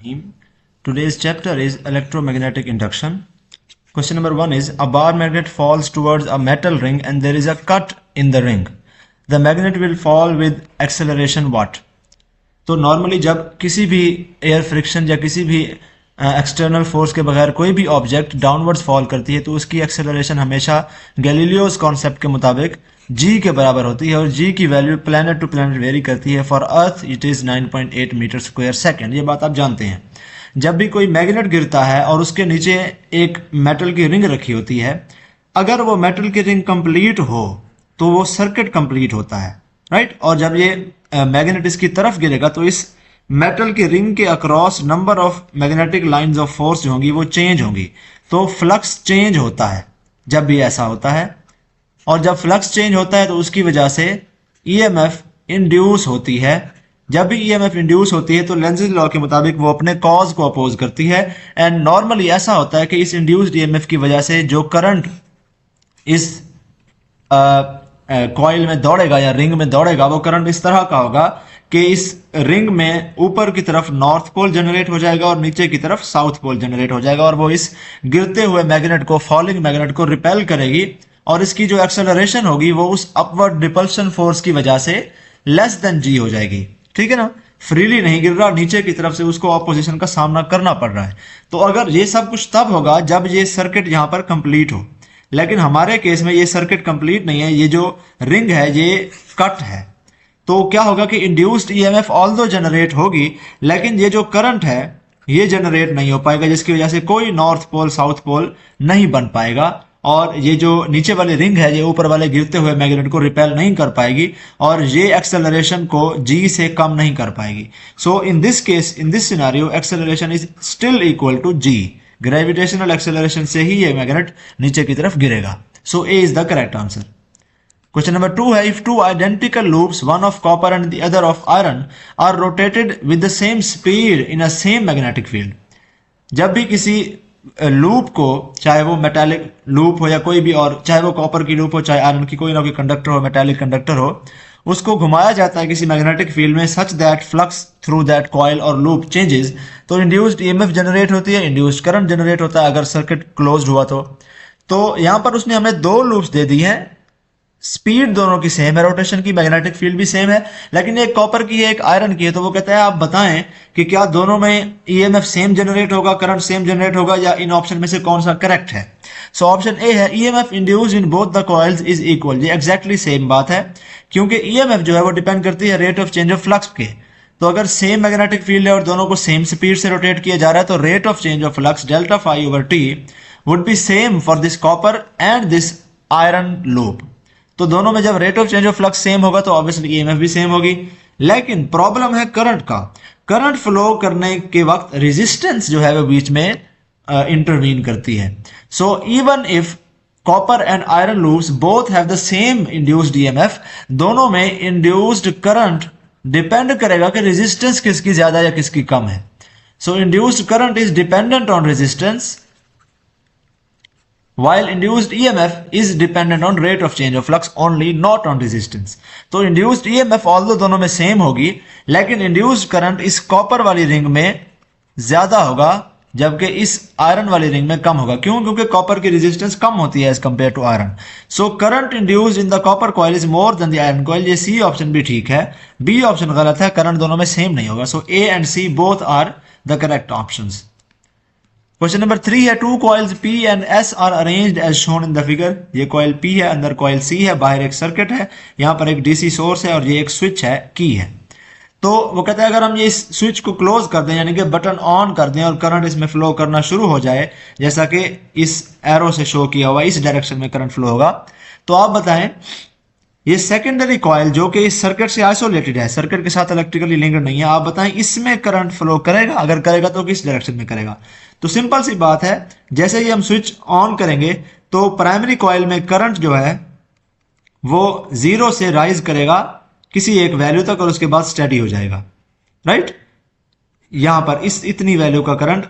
Bismillahirrahmanirrahim. Today's chapter is electromagnetic induction. Question number 1 is a bar magnet falls towards a metal ring and there is a cut in the ring. The magnet will fall with acceleration what? तो normally जब किसी भी air friction या किसी भी external force के बगैर कोई भी ऑब्जेक्ट डाउनवर्ड्स फॉल करती है तो उसकी एक्सेलरेशन हमेशा गैलीलियोस कॉन्सेप्ट के मुताबिक g के बराबर होती है और g की value planet to planet vary करती है. For earth it is 9.8 metre square second. ये बात आप जानते हैं. जब भी कोई मैग्नेट गिरता है और उसके नीचे एक मेटल की रिंग रखी होती है, अगर वो मेटल की रिंग कंप्लीट हो तो वो सर्किट कंप्लीट होता है, राइट. और जब ये मैग्नेट इसकी तरफ गिरेगा तो इस मेटल की रिंग के across number of magnetic lines of force जो होंगी वो चेंज होंगी. तो फ्लक्स चेंज होता है जब भी ऐसा होता है, और जब फ्लक्स चेंज होता है तो उसकी वजह से ईएमएफ इंड्यूस होती है. जब भी ईएमएफ इंड्यूस होती है तो लेंज़ेस लॉ के मुताबिक वो अपने कॉज को अपोज करती है. एंड नॉर्मली ऐसा होता है कि इस इंड्यूस्ड ईएमएफ की वजह से जो करंट इस कॉइल में दौड़ेगा या रिंग में दौड़ेगा वो करंट इस तरह का होगा कि इस रिंग में ऊपर की तरफ नॉर्थ पोल जनरेट हो जाएगा और नीचे की तरफ साउथ पोल जनरेट हो जाएगा, और वो इस गिरते हुए मैग्नेट को, फॉलिंग मैग्नेट को रिपेल करेगी, और इसकी जो एक्सेलरेशन होगी वो उस अपवर्ड रिपल्शन फोर्स की वजह से लेस देन g हो जाएगी. ठीक है ना. फ्रीली नहीं गिर रहा, नीचे की तरफ से उसको ऑपोजिशन का सामना करना पड़ रहा है. तो अगर ये सब कुछ तब होगा जब ये सर्किट यहां पर कंप्लीट हो, लेकिन हमारे केस में ये सर्किट कंप्लीट नहीं है. ये जो रिंग है ये कट है. तो क्या होगा कि इंड्यूस्ड ईएमएफ ऑल्दो जनरेट होगी, लेकिन ये जो करंट है ये जनरेट नहीं हो पाएगा, जिसकी वजह से कोई नॉर्थ पोल साउथ पोल नहीं बन पाएगा, और ये जो नीचे वाली रिंग है ये ऊपर वाले गिरते हुए मैग्नेट को रिपेल नहीं कर पाएगी और ये एक्सेलरेशन को g से कम नहीं कर पाएगी. So in this case, in this scenario, acceleration is still equal to g. Gravitational acceleration से ही ये मैग्नेट नीचे की तरफ गिरेगा. So A is the correct answer. Question number 2 है, if two identical loops, one of copper and the other of iron, are rotated with the same speed in a same magnetic field. जब भी किसी loop को, चाहे वो metallic loop हो या कोई भी और, चाहे वो कॉपर की लूप हो चाहे आयरन की कोई ना कोई कंडक्टर हो, मेटालिक कंडक्टर हो, उसको घुमाया जाता है किसी मैग्नेटिक फील्ड में such that flux through that coil और लूप चेंजेस, तो इंड्यूस्ड ईएमएफ जनरेट होती है, इंड्यूस्ड करंट जनरेट होता है अगर सर्किट क्लोज्ड हुआ तो यहां पर उसने हमें दो लूप्स दे दी हैं. स्पीड दोनों की सेम है, रोटेशन की, मैग्नेटिक फील्ड भी सेम है, लेकिन एक कॉपर की है एक आयरन की है. तो वो कहता है आप बताएं कि क्या दोनों में ईएमएफ सेम जनरेट होगा, करंट सेम जनरेट होगा, या इन ऑप्शन में से कौन सा करेक्ट है. सो ऑप्शन ए है, EMF induced in both the coils is equal. ये एग्जैक्टली सेम बात है, क्योंकि ईएमएफ जो है वो डिपेंड करती है rate of change of flux के. तो अगर सेम मैग्नेटिक फील्ड है और दोनों को सेम स्पीड से रोटेट किया जा रहा है तो rate of change of flux delta phi over t would be same for this copper and this iron loop. तो दोनों में जब rate of change of flux same होगा तो ऑब्वियसली ईएमएफ भी सेम होगी. लेकिन प्रॉब्लम है करंट का. करंट फ्लो करने के वक्त रेजिस्टेंस जो है वो बीच में इंटरवीन करती है. So even if copper and iron loops both have the same induced EMF, दोनों में इंड्यूस्ड करंट डिपेंड करेगा कि रेजिस्टेंस किसकी ज्यादा या किसकी कम है. So induced current is dependent on resistance, while induced EMF is dependent on rate of change of flux only, not on resistance. तो induced EMF although दोनों में सेम होगी, लेकिन induced current इस कॉपर वाली रिंग में ज्यादा होगा जबकि इस आयरन वाली रिंग में कम होगा. क्यों? क्योंकि कॉपर की रेजिस्टेंस कम होती है as compare to iron. So current induced in the copper coil is more than the iron coil. ये सी ऑप्शन भी ठीक है, बी ऑप्शन गलत है, करंट दोनों में सेम नहीं होगा. So A and C both are the correct options. Question number 3 है, two coils P and S are arranged as shown in the figure. ये कॉइल P है, अंदर कॉइल C है, बाहर एक सर्किट है, यहाँ पर एक डीसी सोर्स है और ये एक स्विच है, की है. तो वो कहता है अगर हम ये इस स्विच को क्लोज कर दें, यानी कि बटन ऑन कर दें और करंट इसमें फ्लो करना शुरू हो जाए, जैसा कि इस एरो से शो किया हुआ, इस डायरेक्शन में करंट फ्लो होगा, तो आप बताएं ये सेकेंडरी कॉइल जो कि इस सर्किट से आइसोलेटेड है, सर्किट के साथ इलेक्ट्रिकली लिंक्ड नहीं है, आप बताएं इसमें करंट फ्लो करेगा? अगर करेगा तो किस डायरेक्शन में करेगा? तो सिंपल सी बात है, जैसे ही हम स्विच ऑन करेंगे तो प्राइमरी कॉइल में करंट जो है वो 0 से राइज करेगा किसी एक वैल्यू तक और उसके बाद स्टेडी हो जाएगा, राइट. यहां पर इस इतनी वैल्यू का करंट,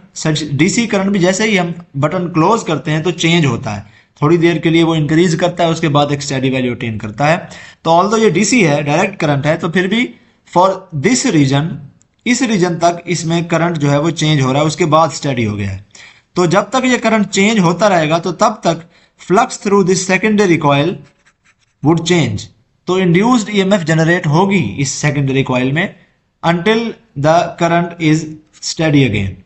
डीसी करंट भी जैसे ही हम बटन क्लोज करते हैं तो चेंज होता है, थोड़ी देर के लिए वो इंक्रीज करता है, उसके बाद एक स्टेडी वैल्यू अटेन करता है. तो ऑल्दो ये डीसी है, डायरेक्ट करंट है, तो फिर भी फॉर दिस रीजन इस रीजन तक इसमें करंट जो है वो चेंज हो रहा है, उसके बाद स्टडी हो गया है। तो जब तक ये करंट चेंज होता रहेगा तो तब तक flux through this secondary coil would change. तो इंड्यूस्ड ईएमएफ जनरेट होगी इस सेकेंडरी कॉइल में until the current is study again.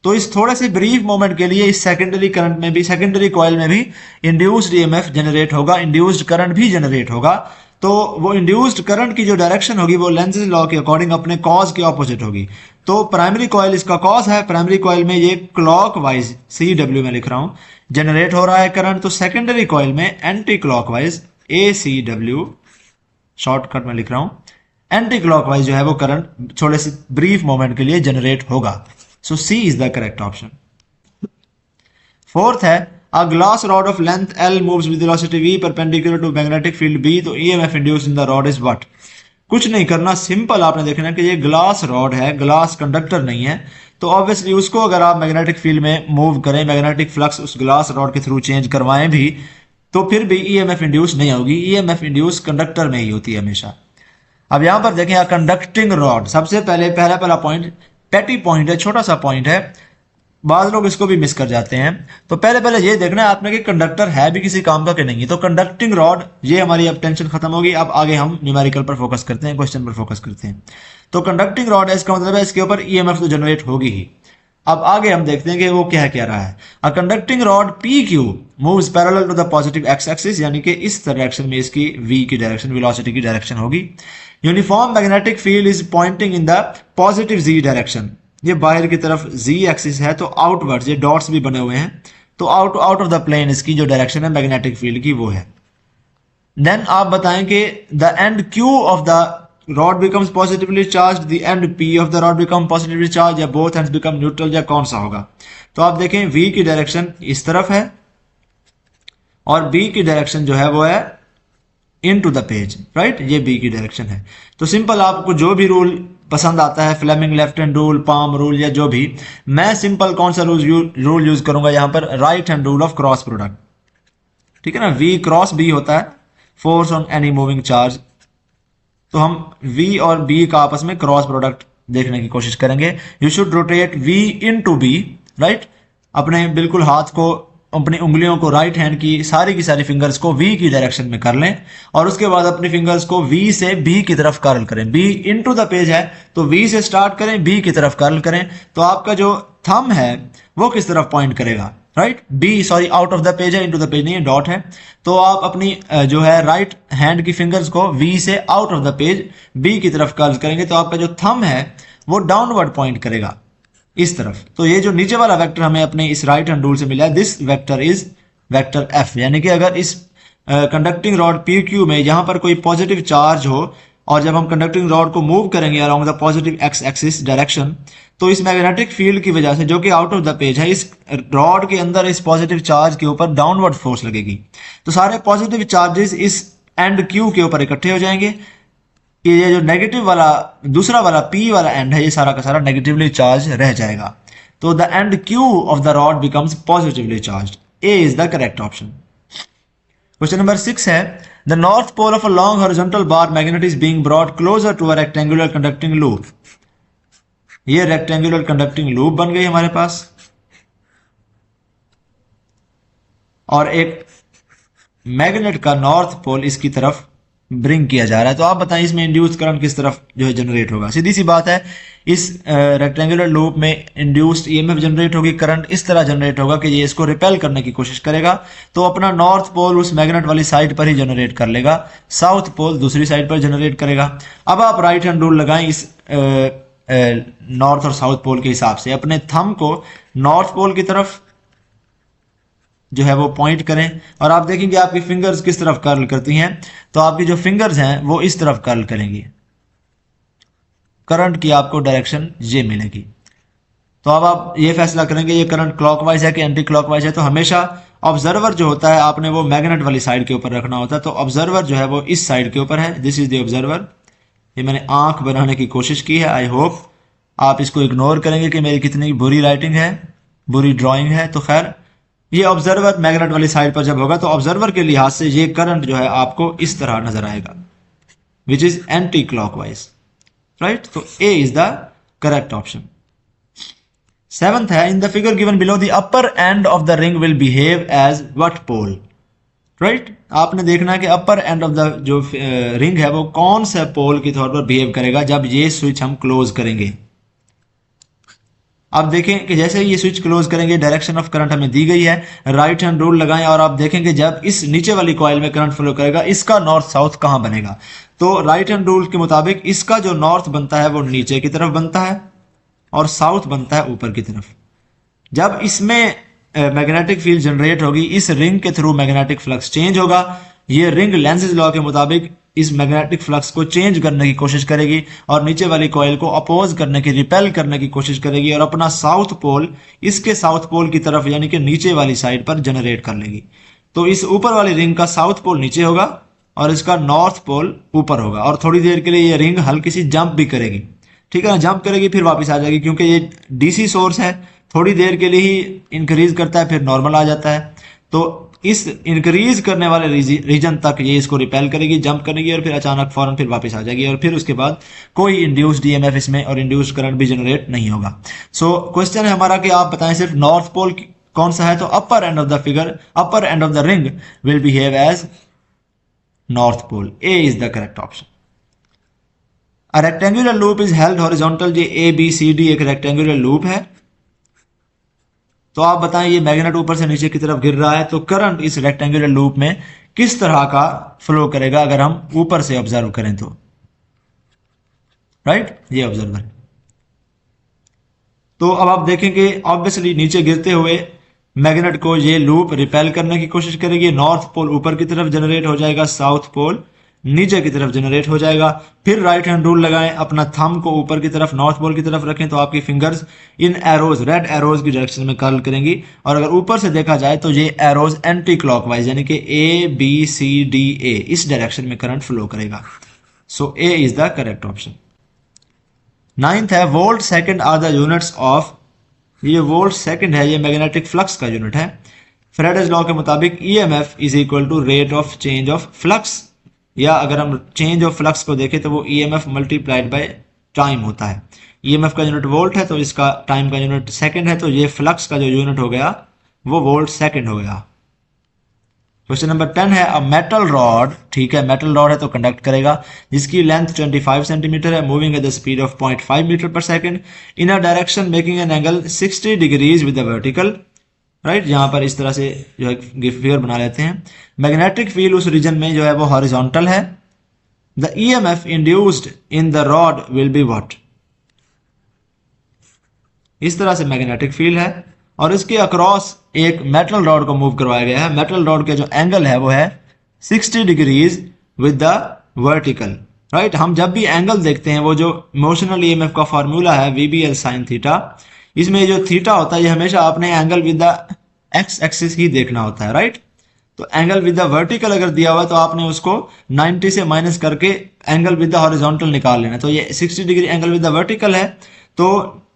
तो इस थोड़े से ब्रीफ मोमेंट के लिए इस सेकेंडरी करंट में भी, सेकेंडरी कॉइल में भी इंड्यूस्ड ईएमएफ जनरेट होगा, इंड्यूस्ड करंट भी जनरेट होगा। तो वो इंड्यूस्ड करंट की जो डायरेक्शन होगी वो लेंज़ लॉ के अकॉर्डिंग अपने कॉज के ऑपोजिट होगी। तो प्राइमरी कॉइल इसका कॉज है, प्राइमरी कॉइल में ये क्लॉकवाइज CW में लिख रहा हूं जनरेट हो रहा है करंट। तो सेकेंडरी कॉइल में एंटी क्लॉकवाइज ACW शॉर्टकट में लिख रहा हूं, एंटी क्लॉकवाइज जो है वो करंट थोड़े से ब्रीफ मोमेंट के लिए जनरेट होगा। सो C is the correct option. Fourth है a glass rod of length L moves with velocity v perpendicular to magnetic field B, तो EMF induced in the rod is what? कुछ नहीं करना, simple आपने देखना कि ये ग्लास रॉड है, ग्लास कंडक्टर नहीं है, तो ऑब्वियसली उसको अगर आप मैग्नेटिक फील्ड में मूव करें, मैग्नेटिक फ्लक्स उस ग्लास रॉड के थ्रू चेंज करवाएं भी, तो फिर भी EMF इंड्यूस नहीं होगी। EMF इंड्यूस कंडक्टर में ही होती है हमेशा। अब यहां पर देखें कंडक्टिंग रॉड, सबसे पहला पॉइंट पेटी पॉइंट है, छोटा सा पॉइंट है, बाद लोग इसको भी मिस कर जाते हैं। तो पहले ये देखना है आपने कि कंडक्टर है भी किसी काम का कि नहीं। तो कंडक्टिंग रॉड, ये हमारी अब टेंशन खत्म होगी। अब आगे हम न्यूमेरिकल पर फोकस करते हैं, क्वेश्चन पर फोकस करते हैं। तो कंडक्टिंग रॉड है, इसका मतलब है इसके ऊपर EMF तो जनरेट होगी ही। अब आगे हम देखते हैं कि वो क्या कह रहा है। A conducting rod PQ moves parallel to the positive x axis, यानी कि इस डायरेक्शन में इसकी v की डायरेक्शन, वेलोसिटी की डायरेक्शन होगी। Uniform magnetic field is pointing in the positive z direction, ये बाहर की तरफ z एक्सिस है, तो आउटवर्ड्स ये डॉट्स भी बने हुए हैं, तो आउट ऑफ द प्लेन इसकी जो डायरेक्शन है मैग्नेटिक फील्ड की वो है। देन आप बताएं कि the end Q of the rod becomes positively charge, the end P of the rod become positively charge, या बोथ एंड्स बिकम न्यूट्रल, या कौन सा होगा। तो आप देखें V की डायरेक्शन इस तरफ है और B की डायरेक्शन जो है वो है इनटू द पेज, राइट, ये B की डायरेक्शन है। तो सिंपल आपको जो भी रूल पसंद आता है, Fleming left hand rule, palm rule, या जो भी, मैं सिंपल कौन सा रूल यूज करूंगा यहां पर, right hand rule of cross product, ठीक है ना। V क्रॉस B होता है force on any moving charge, तो हम V और B का आपस में क्रॉस प्रोडक्ट देखने की कोशिश करेंगे। You should rotate V into B, right, अपने बिल्कुल हाथ को, अपनी उंगलियों को, राइट हैंड की सारी फिंगर्स को V की डायरेक्शन में कर लें और उसके बाद अपनी फिंगर्स को V से B की तरफ कर्ल करें। B इनटू द पेज है तो V से स्टार्ट करें, B की तरफ कर्ल करें, तो आपका जो थंब है वो किस तरफ पॉइंट करेगा, right, B, sorry, out of the page है, इनटू द पेज नहीं है, डॉट है। तो आप अपनी जो है राइट हैंड की फिंगर्स को V से out of the page B की तरफ कर्ल करेंगे, तो आपका जो थंब है वो डाउनवर्ड पॉइंट करेगा इस तरफ। तो ये जो नीचे वाला वेक्टर हमें अपने इस राइट हैंड रूल से मिला है, this vector is vector F, यानी कि अगर इस कंडक्टिंग रॉड PQ में यहां पर कोई पॉजिटिव चार्ज हो और जब हम कंडक्टिंग रॉड को मूव करेंगे along the positive x axis direction, तो इस मैग्नेटिक फील्ड की वजह से जो कि आउट ऑफ द पेज है, इस रॉड के अंदर इस पॉजिटिव चार्ज के ऊपर डाउनवर्ड फोर्स लगेगी। तो सारे पॉजिटिव चार्जेस इस एंड Q के ऊपर इकट्ठे हो जाएंगे। ये जो नेगेटिव वाला दूसरा वाला P वाला एंड है, ये सारा का सारा नेगेटिवली चार्ज रह जाएगा। तो the end Q of the rod becomes positively charged. A is the correct option. Question number 6 है the north pole of a long horizontal bar magnet is being brought closer to a rectangular conducting loop. ये rectangular conducting loop बन गई हमारे पास और एक magnet का north pole इसकी तरफ ब्रिंग किया जा रहा है। तो आप बताएं इसमें इंड्यूस करंट किस तरफ जो है जनरेट होगा। सीधी सी बात है, इस रेक्टेंगुलर लूप में इंड्यूस्ड EMF जनरेट होगी, करंट इस तरह जनरेट होगा कि ये इसको रिपेल करने की कोशिश करेगा, तो अपना नॉर्थ पोल उस मैग्नेट वाली साइड पर ही जनरेट कर लेगा, साउथ पोल दूसरी साइड पर जनरेट करेगा। अब आप राइट हैंड रूल लगाएं इस नॉर्थ और साउथ पोल के हिसाब से, अपने थंब को नॉर्थ पोल की तरफ जो है वो पॉइंट करें और आप देखेंगे आपकी फिंगर्स किस तरफ कर्ल करती हैं, तो आपकी जो फिंगर्स हैं वो इस तरफ कर्ल करेंगी, करंट की आपको डायरेक्शन ये मिलेगी। तो अब आप ये फैसला करेंगे ये करंट क्लॉकवाइज है कि एंटी क्लॉकवाइज है। तो हमेशा ऑब्जर्वर जो होता है आपने वो मैग्नेट वाली साइड के ऊपर रखना होता है, तो ऑब्जर्वर जो है वो इस साइड के ऊपर है, दिस इज द ऑब्जर्वर। ये मैंने आंख बनाने की कोशिश की है, आई होप आप इसको इग्नोर करेंगे कि मेरी कितनी बुरी राइटिंग है, बुरी ड्राइंग है। तो खैर ये ऑब्जर्वर मैग्नेट वाली साइड पर जब होगा तो ऑब्जर्वर के लिहाज से ये करंट जो है आपको इस तरह नजर आएगा, which is anticlockwise, right. तो A is the correct option. Seventh है, in the figure given below the upper end of the ring will behave as what pole. Right, आपने देखना है कि अपर एंड ऑफ द जो ring है वो कौन सा पोल के तौर पर बिहेव करेगा जब ये स्विच हम क्लोज करेंगे। आप देखें कि जैसे ही ये स्विच क्लोज करेंगे डायरेक्शन ऑफ करंट हमें दी गई है, राइट हैंड रूल लगाएं और आप देखेंगे जब इस नीचे वाली कॉइल में करंट फ्लो करेगा इसका नॉर्थ साउथ कहां बनेगा। तो राइट हैंड रूल के मुताबिक इसका जो नॉर्थ बनता है वो नीचे की तरफ बनता है और साउथ बनता है ऊपर की तरफ। जब इसमें मैग्नेटिक फील्ड जनरेट होगी, इस रिंग के थ्रू मैग्नेटिक फ्लक्स चेंज होगा। ये रिंग लेंज़ लॉ के मुताबिक इस मैग्नेटिक फ्लक्स को चेंज करने की कोशिश करेगी और नीचे वाली कॉइल को अपोज करने की, रिपेल करने की कोशिश करेगी और अपना साउथ पोल इसके साउथ पोल की तरफ यानी कि नीचे वाली साइड पर जनरेट कर लेगी। तो इस ऊपर वाली रिंग का साउथ पोल नीचे होगा और इसका नॉर्थ पोल ऊपर होगा और थोड़ी देर के लिए ये रिंग हल्की सी जंप भी करेगी। ठीक है ना, जंप करेगी फिर वापस आ जाएगी क्योंकि ये डीसी सोर्स है, थोड़ी देर के लिए ही इंक्रीज करता है फिर नॉर्मल आ जाता है। तो इस इंक्रीज करने वाले रीजन तक ये इसको रिपेल करेगी, जंप करेगी और फिर अचानक फौरन फिर वापस आ जाएगी और फिर उसके बाद कोई इंड्यूस्ड ईएमएफ इसमें और इंड्यूस्ड करंट भी जनरेट नहीं होगा। सो क्वेश्चन है हमारा कि आप बताएं सिर्फ नॉर्थ पोल कौन सा है। तो upper end of the figure, upper end of the ring will behave as north pole. A is the correct option. A rectangular loop is held horizontal. ये ए बी सी डी एक rectangular loop है। तो आप बताएं ये magnet ऊपर से नीचे की तरफ गिर रहा है तो करंट इस रेक्टेंगुलर लूप में किस तरह का फ्लो करेगा अगर हम ऊपर से ऑब्जर्व करें तो। राइट, ये ऑब्जर्वर है। तो अब आप देखेंगे ऑब्वियसली नीचे गिरते हुए मैग्नेट को ये लूप रिपेल करने की कोशिश करेगी। नॉर्थ पोल ऊपर की तरफ जनरेट हो जाएगा, साउथ पोल नीचे की तरफ जनरेट हो जाएगा। फिर राइट हैंड रूल लगाएं, अपना थंब को ऊपर की तरफ नॉर्थ पोल की तरफ रखें तो आपकी fingers in arrows, red arrows की डायरेक्शन में कर्ल करेंगी और अगर ऊपर से देखा जाए तो ये एरोज एंटी क्लॉकवाइज यानी कि ए बी सी डी ए इस डायरेक्शन में करंट फ्लो करेगा। So A is the correct option. Ninth है, volt second are the units of. ये वोल्ट सेकंड है, ये मैग्नेटिक फ्लक्स का यूनिट है। फ्रेडेज लॉ के मुताबिक EMF is equal to rate of change of flux, या अगर हम चेंज ऑफ फ्लक्स को देखें तो वो ईएमएफ मल्टीप्लाइड बाय टाइम होता है। ईएमएफ का यूनिट वोल्ट है तो इसका टाइम का यूनिट सेकंड है, तो ये फ्लक्स का जो यूनिट हो गया वो वोल्ट सेकंड हो गया। क्वेश्चन नंबर 10 है, अ मेटल रॉड, ठीक है मेटल रॉड है तो कंडक्ट करेगा, जिसकी लेंथ 25 सेंटीमीटर है, moving at the speed of 0.5 metre per second in a direction making an angle 60 degrees with the vertical. Right, यहाँ पर इस तरह से जो है फिगर बना लेते हैं। मैग्नेटिक फील्ड उस रीजन में जो है वो हॉरिजॉन्टल है। The EMF induced in the rod will be what. इस तरह से मैग्नेटिक फील्ड है और इसके अक्रॉस एक मेटल रॉड को मूव करवाया गया है। मेटल रॉड के जो एंगल है वो है 60 degrees with the vertical. Right, हम जब भी एंगल देखते हैं वो जो मोशनल ईएमएफ का फॉर्मूला है VBL sin थीटा, इसमें जो थीटा होता है ये हमेशा आपने angle with the x axis ही देखना होता है। राइट, तो एंगल विद द वर्टिकल अगर दिया हुआ है तो आपने उसको 90 से माइनस करके एंगल विद द हॉरिजॉन्टल निकाल लेना। तो ये 60 degree angle with the vertical है तो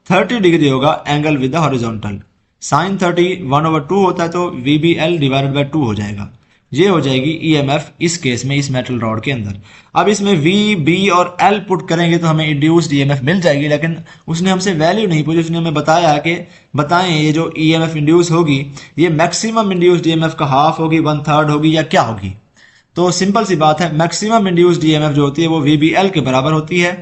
30 डिग्री होगा angle with the horizontal. Sine 30 1/2 होता है तो VBL डिवाइडेड बाय 2 हो जाएगा। ये हो जाएगी ईएमएफ इस केस में इस मेटल रॉड के अंदर। अब इसमें V, B और L पुट करेंगे तो हमें इंड्यूस्ड ईएमएफ मिल जाएगी, लेकिन उसने हमसे वैल्यू नहीं पूछी। उसने हमें बताया कि बताएं ये जो ईएमएफ इंड्यूस होगी ये मैक्सिमम इंड्यूस्ड ईएमएफ का हाफ होगी, 1/3 होगी या क्या होगी। तो सिंपल सी बात है, मैक्सिमम इंड्यूस्ड ईएमएफ जो होती है वो VBL के बराबर होती है।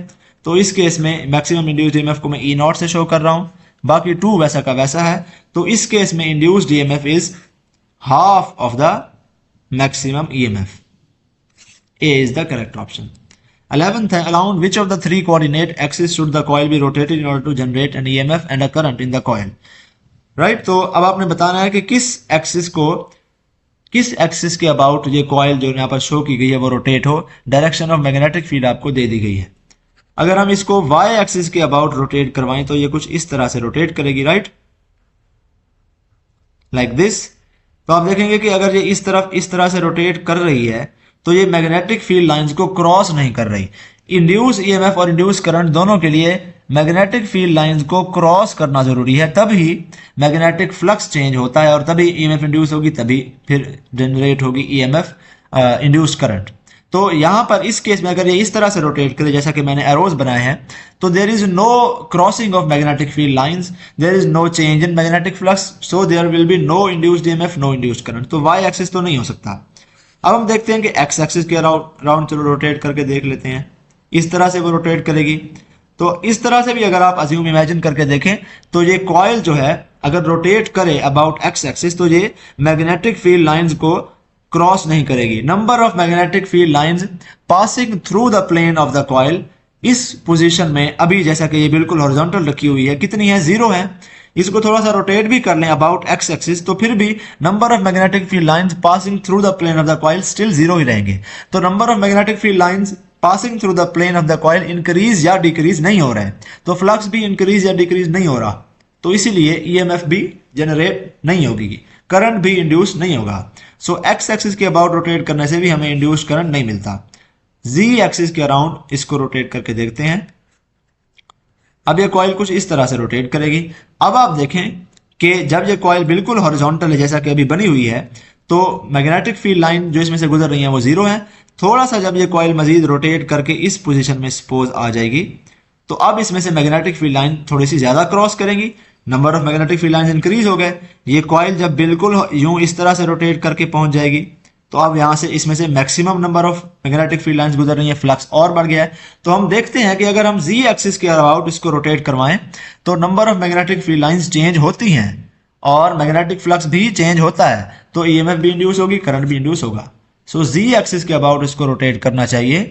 तो इस केस में मैक्सिमम इंड्यूस्ड ईएमएफ को मैं E0 से शो कर रहा हूँ, बाकी 2 वैसा का वैसा है। तो इस केस में induced EMF is half of the maximum EMF. A is the correct option. 11th है, around which of the 3 coordinate axes should the coil be rotated in order to generate an EMF and a current in the coil. Right, तो अब आपने बताना है कि किस axis के about ये कॉइल जो यहाँ पर शो की गई है वो रोटेट हो। डायरेक्शन ऑफ मैग्नेटिक फील्ड आपको दे दी गई है। अगर हम इसको y एक्सिस के अबाउट रोटेट करवाएं तो ये कुछ इस तरह से रोटेट करेगी। Right, like this. तो आप देखेंगे कि अगर ये इस तरह से रोटेट कर रही है तो ये मैग्नेटिक फील्ड लाइंस को क्रॉस नहीं कर रही। इंड्यूस ईएमएफ और इंड्यूस करंट दोनों के लिए मैग्नेटिक फील्ड लाइंस को क्रॉस करना जरूरी है, तभी मैग्नेटिक फ्लक्स चेंज होता है और तभी ईएमएफ इंड्यूस होगी, तभी फिर जनरेट होगी ईएमएफ इंड्यूस्ड करंट। तो यहां पर इस केस में अगर ये इस तरह से रोटेट करे जैसा कि मैंने एरोज बनाए हैं, तो there is no crossing of magnetic field lines, there is no change in magnetic flux, so there will be no induced EMF, no induced current. तो वाई एक्सिस तो नहीं हो सकता। अब हम देखते हैं कि एक्स एक्सिस के अराउंड चलो रोटेट करके देख लेते हैं। इस तरह से वो रोटेट करेगी। तो इस तरह से भी अगर आप अज्यूम इमेजिन करके देखें तो ये कॉइल जो है अगर रोटेट करे अबाउट एक्स एक्सिस तो ये मैग्नेटिक फील्ड लाइंस को क्रॉस नहीं करेगी। Number of magnetic field lines passing through the plane of the coil, इस पोजीशन में अभी जैसा कि ये बिल्कुल हॉरिजॉन्टल रखी हुई है, कितनी है, 0 है। इसको थोड़ा सा रोटेट भी कर लें अबाउट एक्स एक्सिस तो फिर भी number of magnetic field lines passing through the plane of the coil still 0 ही रहेंगे। तो number of magnetic field lines passing through the plane of the coil increase या डिक्रीज नहीं हो रहा है, तो फ्लक्स भी इंक्रीज या डिक्रीज नहीं हो रहा, तो इसीलिए ईएमएफ भी जनरेट नहीं होगी, करंट भी इंड्यूस नहीं होगा। सो एक्स एक्सिस के अबाउट रोटेट करने से भी हमें इंड्यूस करंट नहीं मिलता। जी एक्सिस के अराउंड इसको रोटेट करके देखते हैं। अब ये कॉइल कुछ इस तरह से रोटेट करेगी। अब आप देखें कि जब ये कॉइल बिल्कुल हॉरिजॉन्टल है जैसा कि अभी बनी हुई है, तो मैग्नेटिक फील्ड लाइन जो इसमें से गुजर रही है वो 0 है। थोड़ा सा जब ये कॉइल मजीद रोटेट करके इस पोजीशन में सपोज आ जाएगी तो अब इसमें से मैग्नेटिक फील्ड लाइन थोड़ी सी ज्यादा क्रॉस करेंगी, number of magnetic field line increase हो गए। ये कॉइल जब बिल्कुल यूं इस तरह से रोटेट करके पहुंच जाएगी तो अब यहां से इसमें से maximum number of magnetic field lines गुजर रही है, फ्लक्स और बढ़ गया है। तो हम देखते हैं कि अगर हम जी एक्सिस के अबाउट इसको रोटेट करवाएं तो number of magnetic field lines change होती हैं और मैग्नेटिक फ्लक्स भी चेंज होता है, तो ईएमएफ भी इंड्यूस होगी, करंट भी इंड्यूस होगा। सो जी एक्सिस के अबाउट इसको रोटेट करना चाहिए,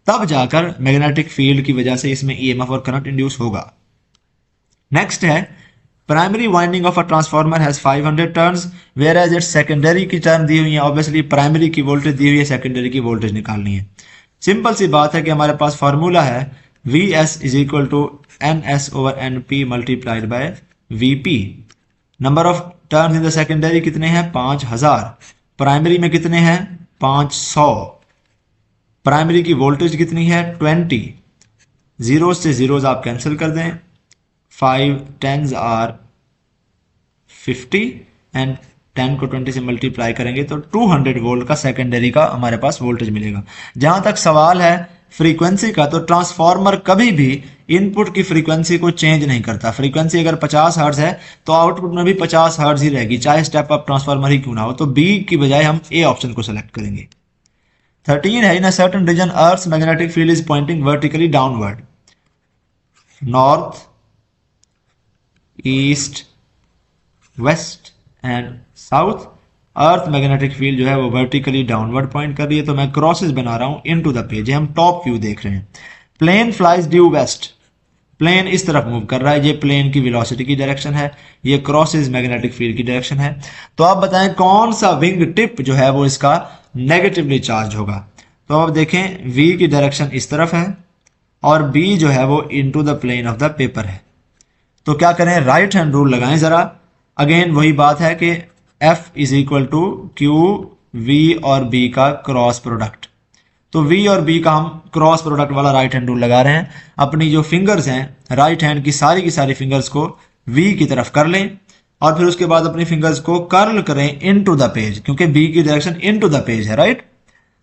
तब जाकर मैग्नेटिक फील्ड की वजह से इसमें ईएमएफ और करंट इंड्यूस होगा। नेक्स्ट है primary winding of a transformer has 500 turns whereas its secondary की टर्न दी हुई है। ऑब्वियसली प्राइमरी की वोल्टेज दी हुई है, सेकेंडरी की वोल्टेज निकालनी है। सिंपल सी बात है कि हमारे पास फॉर्मूला है Vs is equal to NS over NP multiplied by Vp। Number of turns in the secondary कितने हैं, 5000। प्राइमरी में कितने हैं, 500। प्राइमरी की वोल्टेज कितनी है, 20। जीरो से जीरोज आप कैंसिल कर दें, 5 10s आर 50 एंड 10 को 20 से मल्टीप्लाई करेंगे तो 200 वोल्ट का सेकेंडरी का हमारे पास वोल्टेज मिलेगा। जहां तक सवाल है फ्रीक्वेंसी का, तो ट्रांसफार्मर कभी भी इनपुट की फ्रीक्वेंसी को चेंज नहीं करता। फ्रीक्वेंसी अगर 50 हर्ट्ज है तो आउटपुट में भी 50 हर्ट्ज ही रहेगी, चाहे स्टेप अप ट्रांसफार्मर ही क्यों ना हो। तो बी की बजाय हम ए ऑप्शन को सेलेक्ट करेंगे। 13 है in a certain region earth magnetic field is pointing vertically downward, north east west and south. Earth magnetic field जो है वो वर्टिकली डाउनवर्ड पॉइंट कर रही है, तो मैं क्रॉसेस बना रहा हूं इनटू द पेज। हम टॉप व्यू देख रहे हैं। Plane flies due west, plane इस तरफ मूव कर रहा है, ये प्लेन की वेलोसिटी की डायरेक्शन है, ये क्रॉसेस मैग्नेटिक फील्ड की डायरेक्शन है। तो आप बताएं कौन सा विंग टिप जो है वो इसका नेगेटिवली चार्ज होगा। तो आप देखें वी की डायरेक्शन इस तरफ है और बी जो है वो into the plane of the paper है। तो क्या करें, राइट हैंड रूल लगाएं जरा। अगेन वही बात है कि F is equal to Q V और B का क्रॉस प्रोडक्ट। तो V और B का हम क्रॉस प्रोडक्ट वाला राइट हैंड रूल लगा रहे हैं। अपनी जो फिंगर्स हैं राइट हैंड की सारी फिंगर्स को V की तरफ कर लें और फिर उसके बाद अपनी फिंगर्स को कर्ल करें इनटू द पेज, क्योंकि B की डायरेक्शन इनटू द पेज है, राइट।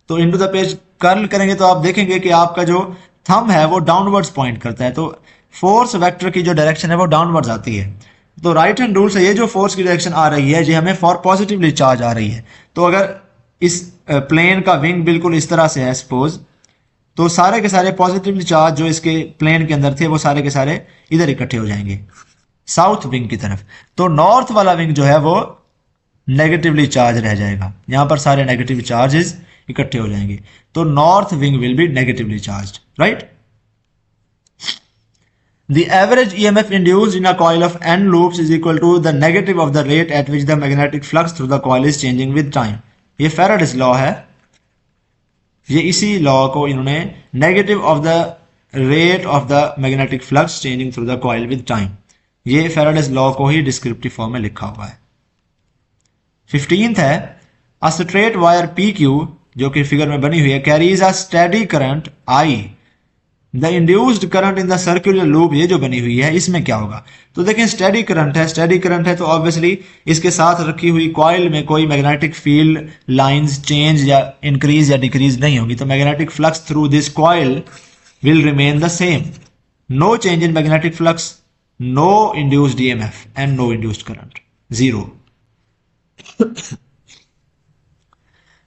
तो इनटू द पेज कर्ल करेंगे तो आप देखेंगे कि आपका जो थंब है वो डाउनवर्ड्स पॉइंट करता है, तो फोर्स वेक्टर की जो डायरेक्शन है वो डाउनवर्ड्स आती है। तो राइट हैंड रूल से ये जो फोर्स की डायरेक्शन आ रही है ये हमें फॉर पॉजिटिवली चार्ज आ रही है। तो अगर इस प्लेन का विंग बिल्कुल इस तरह से है सपोज, तो सारे के सारे पॉजिटिवली चार्ज जो इसके प्लेन के अंदर थे वो सारे के सारे इधर इकट्ठे हो जाएंगे साउथ विंग की तरफ। तो नॉर्थ वाला विंग जो है वो नेगेटिवली चार्ज रह जाएगा, यहां पर सारे नेगेटिव चार्जेस इकट्ठे हो जाएंगे। तो north wing will be negatively charged, right. The average EMF induced in a coil of N loops is equal to the negative of the rate at which the magnetic flux through the coil is changing with time. ये Faraday's law है। ये इसी law को इन्होंने negative of the rate of the magnetic flux changing through the coil with time, ये Faraday's law को ही descriptive form में लिखा हुआ है। 15th है अ स्ट्रेट वायर PQ जो कि फिगर में बनी हुई है carries a steady current I the induced current in the circular loop, ये जो बनी हुई है इसमें क्या होगा? तो देखें स्टेडी करंट है, स्टेडी करंट है तो ऑब्वियसली इसके साथ रखी हुई कॉइल में कोई मैग्नेटिक फील्ड लाइंस चेंज या इंक्रीज या डिक्रीज नहीं होगी, तो magnetic flux through this coil will remain the same. No change in magnetic flux, no induced EMF and no induced current. Zero.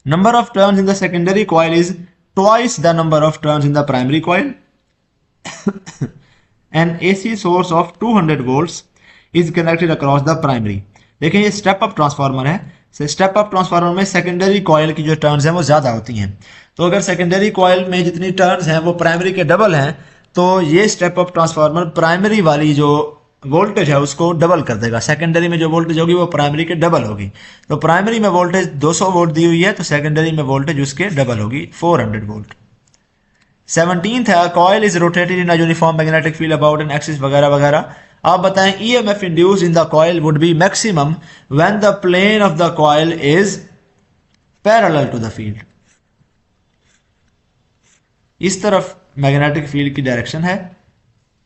Number of turns in the secondary coil is twice the number of turns in the primary coil. An AC source of 200 volts is connected across the primary. देखिए ये step up transformer है। Step up transformer में secondary coil की जो turns हैं वो ज्यादा होती हैं, तो अगर सेकेंडरी कॉइल में जितनी टर्न्स हैं वो प्राइमरी के डबल हैं तो ये स्टेप अप ट्रांसफार्मर प्राइमरी वाली जो वोल्टेज है उसको डबल कर देगा। सेकेंडरी में जो वोल्टेज होगी वो प्राइमरी के डबल होगी, तो प्राइमरी में वोल्टेज 200 वोल्ट दी हुई है तो सेकेंडरी में वोल्टेज उसके डबल होगी 400 वोल्ट। 17th है coil is rotated in a uniform magnetic field about an axis वगैरह वगैरह। आप बताएं EMF induced in the coil would be maximum when the plane of the coil is parallel to the field. इस तरफ magnetic field की direction है।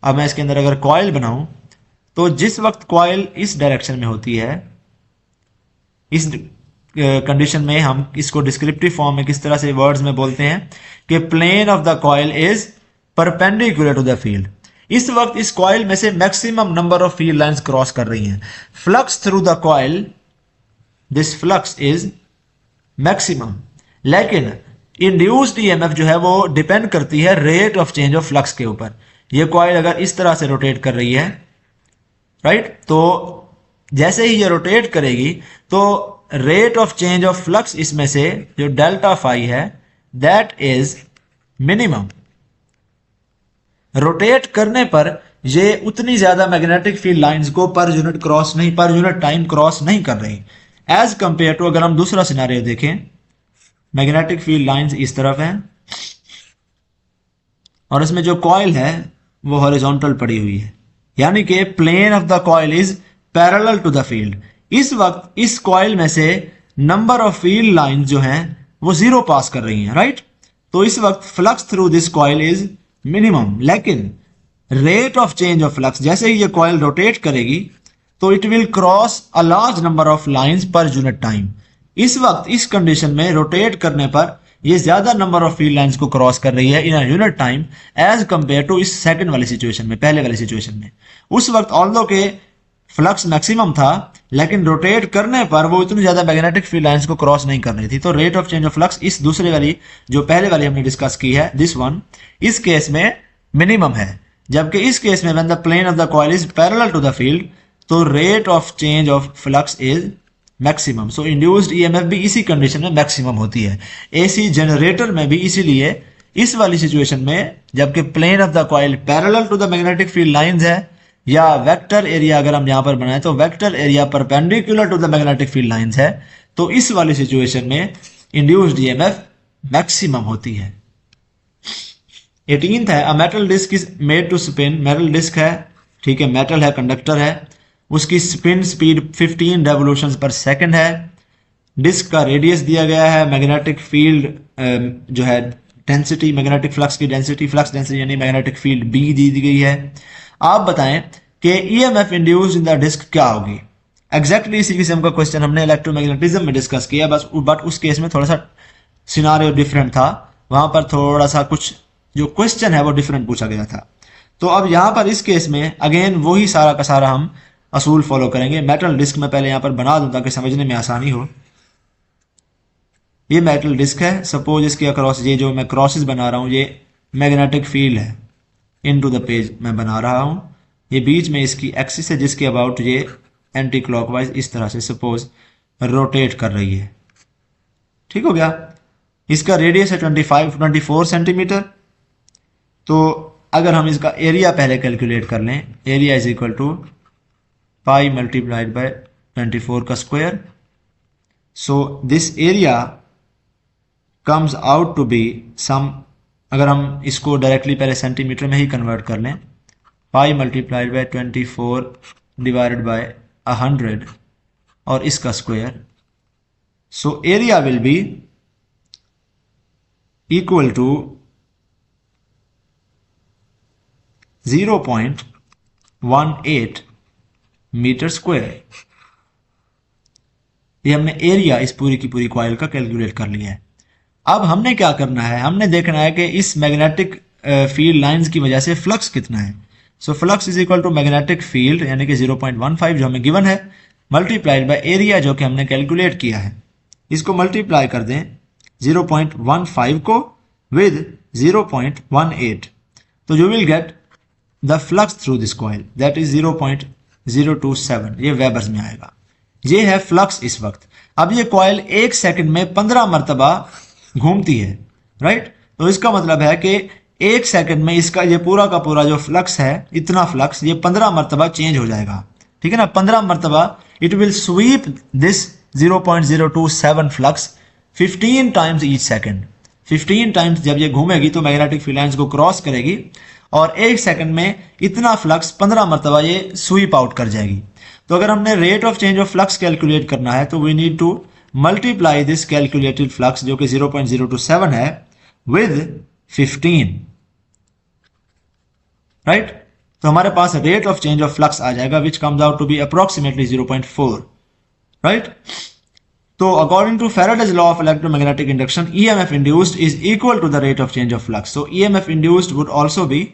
अब मैं इसके अंदर अगर कॉइल बनाऊं तो जिस वक्त कॉइल इस डायरेक्शन में होती है, इस कंडीशन में हम इसको डिस्क्रिप्टिव फॉर्म में किस तरह से वर्ड्स में बोलते हैं कि plane of the coil is perpendicular to the field. इस वक्त इस कॉइल में से maximum number of field lines cross कर रही हैं। Flux through the coil, this flux is maximum, लेकिन इंड्यूस्ड EMF जो है वो डिपेंड करती है rate of change of flux के ऊपर। ये कॉइल अगर इस तरह से रोटेट कर रही है, राइट, तो जैसे ही ये रोटेट करेगी तो rate of change of flux इसमें से जो डेल्टा फाई है दैट इज मिनिमम। रोटेट करने पर ये उतनी ज्यादा मैग्नेटिक फील्ड लाइंस को पर यूनिट टाइम क्रॉस नहीं कर रही एज कंपेयर टू, अगर हम दूसरा सिनेरियो देखें, मैग्नेटिक फील्ड लाइंस इस तरफ हैं और इसमें जो कॉइल है वो हॉरिजॉन्टल पड़ी हुई है, यानी कि plane of the coil is parallel to the field. इस वक्त इस कॉइल में से नंबर ऑफ फील्ड लाइंस जो हैं वो जीरो पास कर रही हैं, राइट, तो इस वक्त flux through this coil is minimum, लेकिन rate of change of flux, जैसे ही ये कॉइल रोटेट करेगी तो it will cross a large number of lines per unit time. इस वक्त इस कंडीशन में रोटेट करने पर ये ज्यादा नंबर ऑफ फील्ड लाइंस को क्रॉस कर रही है in a unit time as compare to इस सेकंड वाली सिचुएशन में, पहले वाली सिचुएशन में। उस वक्त ऑल्दो के फ्लक्स मैक्सिमम था लेकिन रोटेट करने पर वो इतनी ज्यादा मैग्नेटिक फील्ड लाइंस को क्रॉस नहीं कर रही थी, तो rate of change of flux इस दूसरे वाली जो पहले वाली हमने डिस्कस की है, दिस वन, इस केस में मिनिमम है, जबकि इस केस में when the plane of the coil is parallel to the field तो rate of change of flux is maximum. So induced EMF भी इसी कंडीशन में मैक्सिमम होती है। AC जनरेटर में भी इसीलिए इस वाली सिचुएशन में जबकि plane of the coil parallel to the magnetic field lines है या वेक्टर एरिया अगर हम यहां पर बनाए तो vector area perpendicular to the magnetic field lines है, तो इस वाली सिचुएशन में इंड्यूस्ड EMF मैक्सिमम होती है। 18th है a metal disc is made to spin. Metal disc है, ठीक है, मेटल है, कंडक्टर है, उसकी spin speed 15 revolutions per second है। डिस्क का रेडियस दिया गया है, मैग्नेटिक फील्ड जो है डेंसिटी, मैग्नेटिक फ्लक्स की डेंसिटी, फ्लक्स डेंसिटी यानी मैग्नेटिक फील्ड B दी गई है। आप बताएं कि EMF induced in the disc क्या होगी। एग्जैक्टली इसी किस्म का क्वेश्चन हमने इलेक्ट्रोमैग्नेटिज्म में डिस्कस किया, बट उस केस में थोड़ा सा सिनारियो डिफरेंट था, वहां पर थोड़ा सा कुछ जो क्वेश्चन है वो डिफरेंट पूछा गया था। तो अब यहां पर इस केस में अगेन वही सारा का सारा हम असूल फॉलो करेंगे। मेटल डिस्क में पहले यहां पर बना दूं ताकि समझने में आसानी हो। ये मेटल डिस्क है, सपोज इसके अक्रॉस ये जो मैं क्रॉसेस बना रहा हूं ये मैग्नेटिक फील्ड है, इनटू द पेज मैं बना रहा हूं। ये बीच में इसकी एक्सिस है जिसके अबाउट ये एंटी क्लॉकवाइज इस तरह से सपोज रोटेट कर रही है, ठीक हो गया। इसका रेडियस है 24 सेंटीमीटर। तो अगर हम इसका एरिया पहले कैलकुलेट कर लें, area is equal to pi multiplied by 24 का square. So this area comes out to be some, अगर हम इसको डायरेक्टली पहले सेंटीमीटर में ही कन्वर्ट कर लें, pi multiplied by 24 divided by 100 और इसका square. So area will be equal to 0.18 metre square. ये हमने एरिया इस पूरी की पूरी कॉइल का कैलकुलेट कर लिया है। अब हमने क्या करना है, हमने देखना है कि इस मैग्नेटिक फील्ड लाइंस की वजह से फ्लक्स कितना है। So flux is equal to magnetic field यानी कि 0.15 जो हमें गिवन है, मल्टीप्लाइड बाय एरिया जो कि हमने कैलकुलेट किया है। इसको मल्टीप्लाई कर दें 0.15 को विद 0.18, तो you will get the flux through this coil that is 0.027, ये वेबर्स में आएगा। ये है फ्लक्स इस वक्त। अब ये कॉइल 1 सेकंड में 15 मरतबा घूमती है, राइट। तो इसका मतलब है कि 1 सेकंड में इसका ये पूरा का पूरा जो फ्लक्स है, इतना फ्लक्स ये 15 मरतबा चेंज हो जाएगा, ठीक है ना। 15 मरतबा it will sweep this 0.027 flux 15 times each second. 15 times जब ये घूमेगी तो मैग्नेटिक फील्ड लाइंस को क्रॉस करेगी और 1 सेकंड में इतना फ्लक्स 15 मरतबा ये स्वीप आउट कर जाएगी। तो अगर हमने rate of change of flux calculate करना है तो we need to multiply this calculated flux जो कि 0.027 है विद 15, राइट। तो हमारे पास rate of change of flux आ जाएगा which comes out to be approximately 0.4, right. तो according to Faraday's law of electromagnetic induction, EMF induced is equal to the rate of change of flux. So EMF induced would also be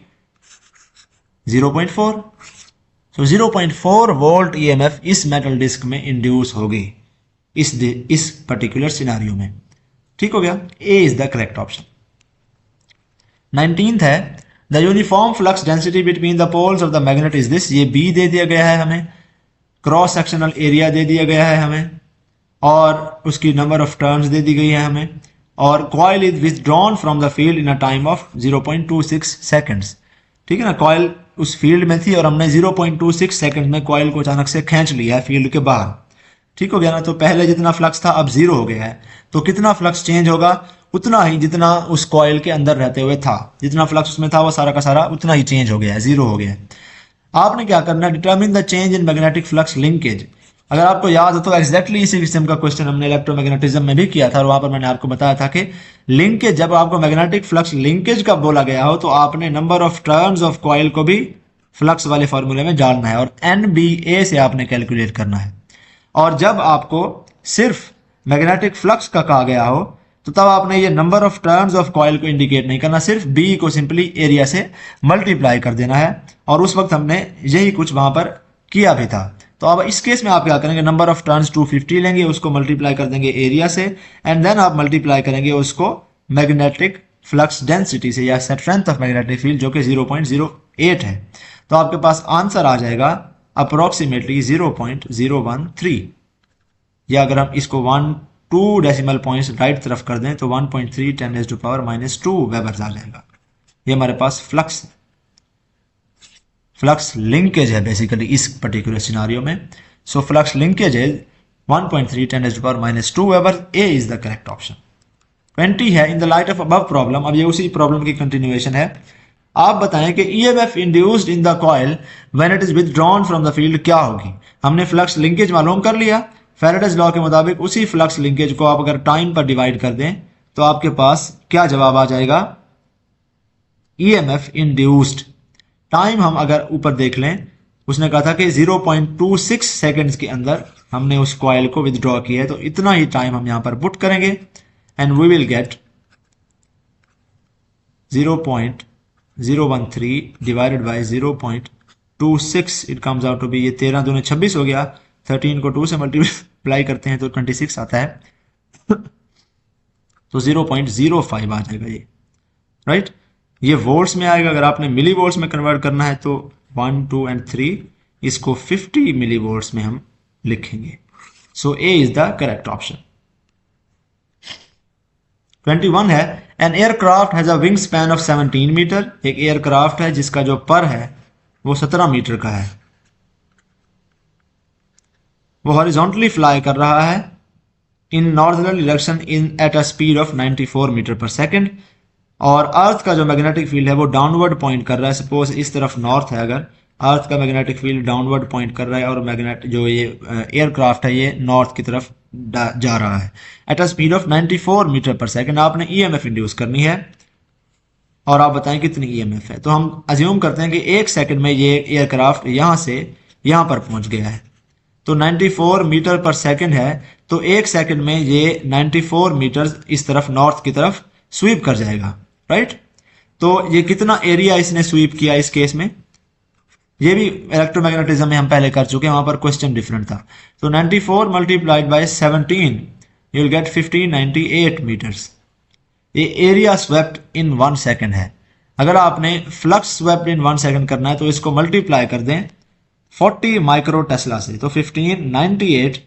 0.4. So 0.4 volt EMF इस metal disc में induce होगी इस particular scenario में। ठीक हो गया, A is the correct option. 19th है the uniform flux density between the poles of the magnet is this. ये बी दे दिया गया है हमें, क्रॉस सेक्शनल एरिया दे दिया गया है हमें, और उसकी नंबर ऑफ टर्न्स दे दी गई है हमें, और coil is withdrawn from the field in a time of 0.26 seconds. ठीक है ना, कॉइल उस फील्ड में थी और हमने 0.26 सेकंड में कॉइल को अचानक से खींच लिया है फील्ड के बाहर। ठीक हो गया ना। तो पहले जितना फ्लक्स था अब जीरो हो गया है, तो कितना फ्लक्स चेंज होगा, उतना ही जितना उस कॉइल के अंदर रहते हुए था, जितना फ्लक्स उसमें था वो सारा का सारा उतना ही चेंज हो गया है, जीरो हो गया है। आपने क्या करना है, determine the change in magnetic flux linkage. अगर आपको याद हो तो एग्जैक्टली इसी किस्म का क्वेश्चन हमने इलेक्ट्रोमैग्नेटिज्म में भी किया था, और वहां पर मैंने आपको बताया था कि लिंकेज, जब आपको मैग्नेटिक फ्लक्स लिंकेज का बोला गया हो तो आपने number of turns of coil को भी फ्लक्स वाले फॉर्मूले में डालना है और NBA से आपने कैलकुलेट करना है। और जब आपको सिर्फ मैग्नेटिक फ्लक्स का कहा गया हो तो तब आपने ये number of turns of coil को इंडिकेट नहीं करना, सिर्फ B को सिंपली एरिया से मल्टीप्लाई कर देना है। और उस वक्त हमने यही कुछ वहां पर किया भी था। तो अब इस केस में आप क्या करेंगे, नंबर ऑफ टर्न्स 250 लेंगे, उसको मल्टीप्लाई कर देंगे एरिया से, एंड देन आप मल्टीप्लाई करेंगे उसको मैग्नेटिक फ्लक्स डेंसिटी से या स्ट्रेंथ ऑफ मैग्नेटिक फील्ड जो कि 0.08 है। तो आपके पास आंसर आ जाएगा अप्रोक्सीमेटली 0.013, या अगर हम इसको 2 डेसिमल पॉइंट्स राइट तरफ कर दें तो 1.3 10⁻⁻² वेबर्स आ जाएगा। ये हमारे पास फ्लक्स लिंकेज है बेसिकली इस पर्टिकुलर सिनारियो में। सो फ्लक्स लिंकेज है 1.3 10⁻⁻² weber. A is the correct option. 20 है in the light of above problem. अब ये उसी प्रॉब्लम की कंटिन्यूएशन है। आप बताएं कि EMF induced in the coil when it is withdrawn from the field क्या होगी। हमने फ्लक्स लिंकेज मालूम कर लिया, फैराडेज लॉ के मुताबिक उसी फ्लक्स लिंकेज को आप अगर टाइम पर डिवाइड कर दें तो आपके पास क्या जवाब आ जाएगा, EMF इंड्यूस्ड। टाइम हम अगर ऊपर देख लें, उसने कहा था कि 0.26 सेकंड्स के अंदर हमने उस कॉइल को विथड्रॉ किया है, तो इतना ही टाइम हम यहां पर पुट करेंगे and we will get 0.013 divided by 0.26, it comes out to be, ये 13 दूने 26 हो गया, 13 को 2 से मल्टीप्लाई करते हैं तो 26 आता है, तो 0.05 आ जाएगा ये, राइट। ये वोल्ट्स में आएगा। अगर आपने मिली वोल्ट्स में कन्वर्ट करना है तो 1, 2 एंड 3 इसको 50 मिली वोल्ट्स में हम लिखेंगे। So A is the correct option. 21 है an aircraft has a wing span of 17 metre. एक एयरक्राफ्ट है जिसका जो पर है वो 17 मीटर का है, वो हॉरिजॉन्टली फ्लाई कर रहा है in northern direction in at a speed of 94 metre per second, और अर्थ का जो मैग्नेटिक फील्ड है वो डाउनवर्ड पॉइंट कर रहा है। सपोज इस तरफ नॉर्थ है, अगर अर्थ का मैग्नेटिक फील्ड डाउनवर्ड पॉइंट कर रहा है और मैग्नेट जो ये एयरक्राफ्ट है ये नॉर्थ की तरफ जा रहा है at a speed of 94 metre per second, आपने EMF इंड्यूस करनी है और आप बताएं कितनी ईएमएफ है। तो हम अज्यूम करते हैं कि 1 सेकंड में ये एयरक्राफ्ट यहां से यहां पर पहुंच गया है, तो 94 मीटर पर सेकंड है, तो 1 सेकंड में ये 94 मीटर इस तरफ नॉर्थ की तरफ स्वीप कर जाएगा, राइट। तो ये कितना एरिया इसने स्वीप किया इस केस में, ये भी इलेक्ट्रोमैग्नेटिज्म में हम पहले कर चुके हैं, वहां पर क्वेश्चन डिफरेंट था। तो 94 multiplied by 17 you will get 1598 metres. ये एरिया स्वेप्ट इन 1 सेकंड है। अगर आपने फ्लक्स स्वेप्ट इन 1 सेकंड करना है तो इसको मल्टीप्लाई कर दें 40 माइक्रो टेस्ला से, तो 1598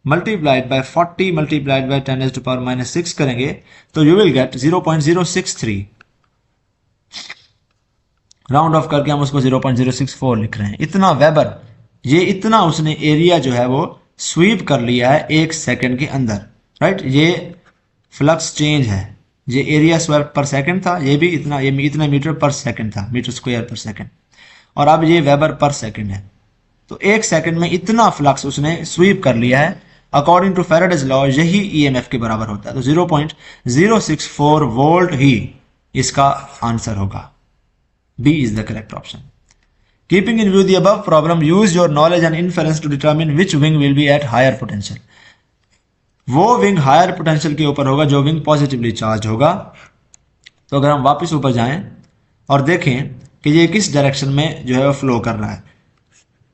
मल्टीप्लाइड बाय 40 मल्टीप्लाइड बाय 10⁻⁻⁶ करेंगे तो you will gate 0.063। Round of करके हम उसको 0.064 लिख रहे हैं। इतना वेबर, ये इतना उसने एरिया जो है वो स्वीप कर लिया है 1 सेकंड के अंदर, राइट। ये फ्लक्स चेंज है, ये एरिया स्वेप्ट पर सेकंड था, ये भी इतना, ये इतना मीटर पर सेकंड था, मीटर स्क्वायर पर सेकंड, और अब ये वेबर पर सेकंड है। तो 1 सेकंड में इतना फ्लक्स उसने स्वीप कर लिया है। अकॉर्डिंग टू फैराडेज लॉ यही ईएमएफ के बराबर होता है। तो 0.064 वोल्ट ही इसका आंसर होगा। B is the correct option. Keeping in view the above problem, use your knowledge and inference to determine which wing will be at higher potential. वो wing higher potential के ऊपर होगा जो विंग पॉजिटिवली चार्ज होगा। तो अगर हम वापस ऊपर जाएं और देखें कि ये किस डायरेक्शन में जो है वो फ्लो कर रहा है,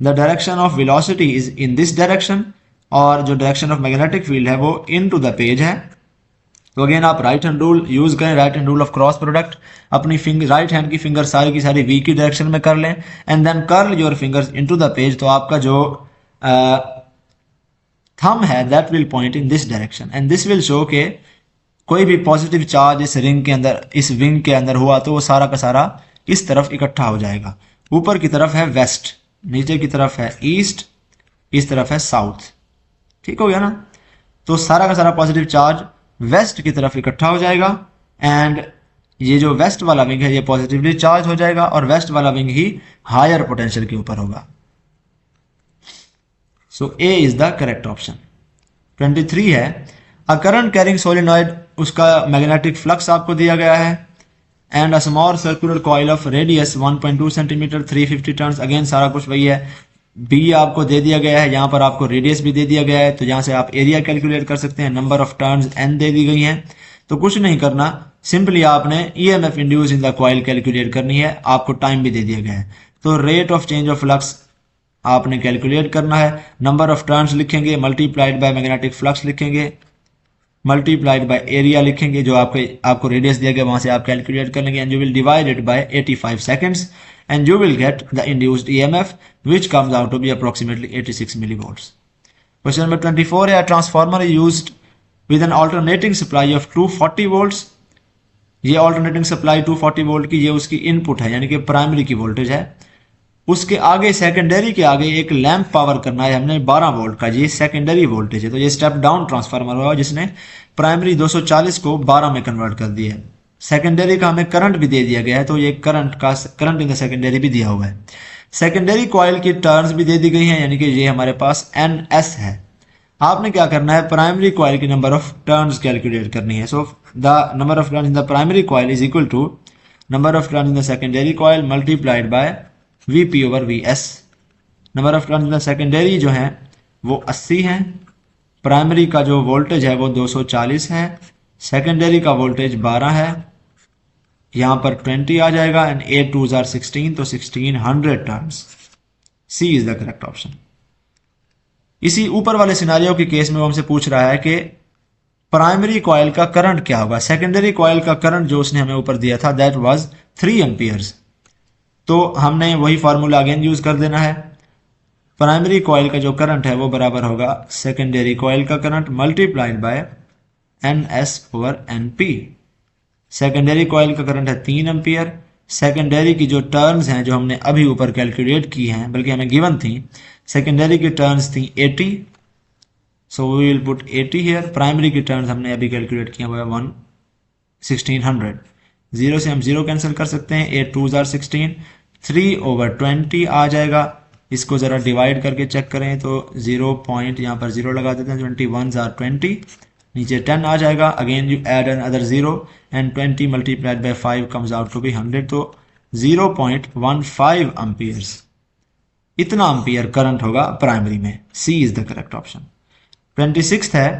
the direction of velocity is in this direction, और जो डायरेक्शन ऑफ मैग्नेटिक फील्ड है वो इन टू द पेज है। तो अगेन आप राइट हैंड रूल यूज करें, right hand rule of cross product. अपनी फिंगर, राइट हैंड की फिंगर सारी की सारी वी की डायरेक्शन में कर लें, and then curl your fingers into the page. तो आपका जो थंब है that will point in this direction, and this will show के कोई भी पॉजिटिव चार्ज इस रिंग के अंदर, इस विंग के अंदर हुआ तो वो सारा का सारा इस तरफ इकट्ठा हो जाएगा। ऊपर की तरफ है वेस्ट, नीचे की तरफ है ईस्ट, इस तरफ है साउथ। ठीक हो गया ना। तो सारा का सारा पॉजिटिव चार्ज वेस्ट की तरफ इकट्ठा हो जाएगा, एंड ये जो वेस्ट वाला विंग है ये पॉजिटिवली चार्ज हो जाएगा, और वेस्ट वाला विंग ही हायर पोटेंशियल के ऊपर होगा। So A is the correct option. 23 है, अ करंट कैरिंग सोलिनॉइड, उसका मैग्नेटिक फ्लक्स आपको दिया गया है, and a small circular coil of radius 1.2 centimetre 350 turns. Again सारा कुछ वही है, बी आपको दे दिया गया है, यहाँ पर आपको रेडियस भी दे दिया गया है, तो यहाँ से आप एरिया कैलकुलेट कर सकते हैं। नंबर ऑफ टर्न्स एन दे दी गई हैं, तो कुछ नहीं करना, सिंपली आपने EMF induce in the coil calculate करनी है। आपको टाइम भी दे दिया गया है, तो rate of change of flux आपने कैलकुलेट करना है। नंबर ऑफ टर्न्स लिखेंगे, मल्टीप्लाइड बाय मैग्नेटिक फ्लक्स लिखेंगे, मल्टीप्लाइड बाय एरिया लिखेंगे, जो आपको रेडियस दिया गया वहां से आप कैलकुलेट कर लेंगे, and you will divide it by 85 seconds, and you will get the induced EMF which comes out to be approximately 86 millivolts. Question number 24 है, a transformer is used with an alternating supply of 240 volts. ये alternating supply 240 volt की, ये उसकी input है, यानी कि primary की voltage है। उसके आगे सेकेंडरी के आगे एक लैंप पावर करना है हमने 12 वोल्ट का, ये सेकेंडरी वोल्टेज है। तो ये स्टेप डाउन ट्रांसफार्मर हुआ जिसने प्राइमरी 240 को 12 में कन्वर्ट कर दिया है। सेकेंडरी का हमें करंट भी दे दिया गया है, तो ये करंट इन द सेकेंडरी भी दिया हुआ है। सेकेंडरी कॉइल की टर्न्स भी दे दी गई हैं, यानी कि ये हमारे पास NS है। आपने क्या करना है, प्राइमरी कॉइल की नंबर ऑफ टर्न्स कैलकुलेट करनी है। So the number of turns in the primary coil is equal to number of turns in the secondary coil multiplied by VP/VS। Number of turns in the secondary जो है वो 80 है, primary का जो voltage है वो 240 है, सेकेंडरी का वोल्टेज 12 है, यहां पर 20 आ जाएगा, एंड 8 2s are 16, तो 1600 turns. C is the correct option. इसी ऊपर वाले सिनारियो के केस में वो हमसे पूछ रहा है कि प्राइमरी कॉइल का करंट क्या होगा। सेकेंडरी कॉइल का करंट जो उसने हमें ऊपर दिया था दैट वाज 3 एम्पियर्स, तो हमने वही फॉर्मूला अगेन यूज कर देना है। प्राइमरी कॉइल का जो करंट है वो बराबर होगा सेकेंडरी कॉइल का current multiplied by NS/NP। Secondary coil का करंट है 3 एम्पियर। सेकेंडरी की जो टर्न्स हैं जो हमने अभी ऊपर कैलकुलेट की हैं, बल्कि हमें गिवन थी, सेकेंडरी की टर्न्स थी 80, so we will put 80 here. Primary की टर्न्स हमने अभी कैलकुलेट किया हुआ है 1600। 0 से हम 0 कैंसिल कर सकते हैं, 8 2s are 16, 3/20 आ जाएगा। इसको ज़रा डिवाइड करके चेक करें तो 0 पॉइंट यहाँ पर 0 लगा देते हैं, 21s are 20, नीचे 10 आ जाएगा, again you add another 0 and 20 multiplied by 5 comes out to be 100, तो 0.15 अम्पियर्स, इतना अम्पियर करंट होगा प्राइमरी में। C is the correct option. 26th है,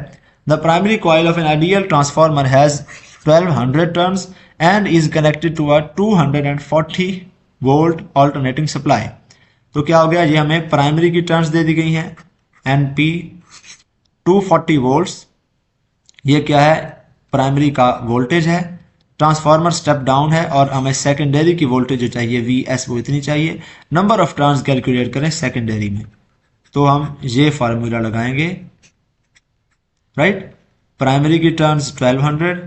the primary coil of an ideal transformer has 1200 turns and is connected to a 240 volt alternating supply. तो क्या हो गया, ये हमें प्राइमरी की टर्न्स दे दी गई हैं, एनपी 240 वोल्ट्स, ये क्या है, प्राइमरी का वोल्टेज है, ट्रांसफार्मर स्टेप डाउन है और हमें सेकेंडरी की वोल्टेज जो चाहिए वीएस वो इतनी चाहिए। नंबर ऑफ टर्न्स कैलकुलेट करें सेकेंडरी में, तो हम ये फार्मूला लगाएंगे, राइट। प्राइमरी की turns 1200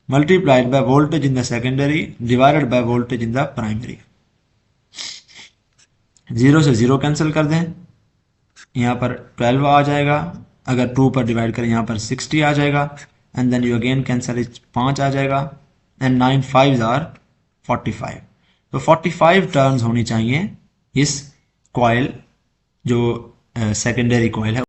multiplied by voltage in the secondary divided by voltage in the primary. 0 से 0 कैंसिल कर दें, यहाँ पर 12 आ जाएगा, अगर 2 पर डिवाइड करें यहाँ पर 60 आ जाएगा, and then you again cancel, 5 आ जाएगा, एंड 9 5s आर 45। तो 45 टर्न्स होनी चाहिए इस कॉइल जो सेकेंडरी कॉइल है